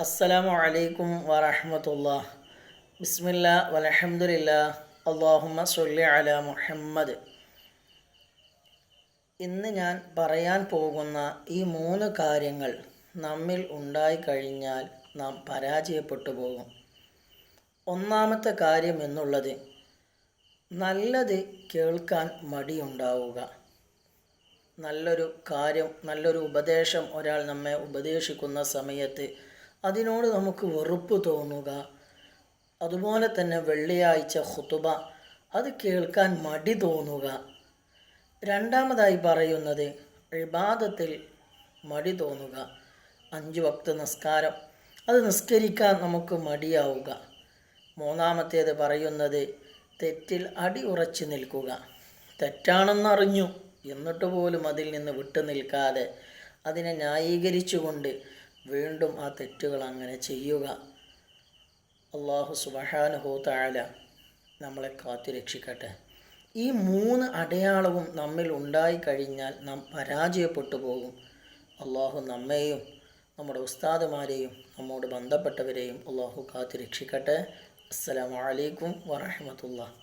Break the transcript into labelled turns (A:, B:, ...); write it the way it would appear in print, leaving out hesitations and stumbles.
A: അസ്സലാമു അലൈക്കും വറഹ്മത്തുള്ളാഹി. ബിസ്മില്ലാ വൽഹംദുലില്ലാ. അല്ലാഹുമ്മ സ്വല്ലി അലാ മുഹമ്മദ്. ഇന്ന് ഞാൻ പറയാൻ പോകുന്ന ഈ 3 കാര്യങ്ങൾ നമ്മിൽ ഉണ്ടായിക്കഴിഞ്ഞാൽ നാം പരാജയപ്പെട്ടു പോകും. ഒന്നാമത്തെ കാര്യം എന്നുള്ളത് നല്ലത് കേൾക്കാൻ മടിയുണ്ടാവുക. നല്ലൊരു കാര്യം, നല്ലൊരു ഉപദേശം ഒരാൾ നമ്മെ ഉപദേശിക്കുന്ന സമയത്ത് അതിനോട് നമുക്ക് വെറുപ്പ് തോന്നുക. അതുപോലെ തന്നെ വെള്ളിയാഴ്ച ഖുതുബ അത് കേൾക്കാൻ മടി തോന്നുക. രണ്ടാമതായി പറയുന്നത് ഇബാദത്തിൽ മടി തോന്നുക. 5 വക്ത് നിസ്കാരം അത് നിസ്കരിക്കാൻ നമുക്ക് മടിയാവുക. മൂന്നാമത്തേത് പറയുന്നത് തെറ്റിൽ അടി ഉറച്ചു നിൽക്കുക. തെറ്റാണെന്നറിഞ്ഞു എന്നിട്ട് പോലും അതിൽ നിന്ന് വിട്ടു നിൽക്കാതെ അതിനെ ന്യായീകരിച്ചുകൊണ്ട് വീണ്ടും ആ തെറ്റുകൾ അങ്ങനെ ചെയ്യുക. അല്ലാഹു സുബ്ഹാനഹു തആല നമ്മളെ കാത്തുരക്ഷിക്കട്ടെ. ഈ 3 അടയാളവും നമ്മിൽ ഉണ്ടായിക്കഴിഞ്ഞാൽ നാം പരാജയപ്പെട്ടു പോകും. അല്ലാഹു നമ്മെയും നമ്മുടെ ഉസ്താദുമാരെയും നമ്മോട് ബന്ധപ്പെട്ടവരെയും അല്ലാഹു കാത്തുരക്ഷിക്കട്ടെ. അസ്സലാമു അലൈക്കും വറഹ്മത്തുള്ളാഹി.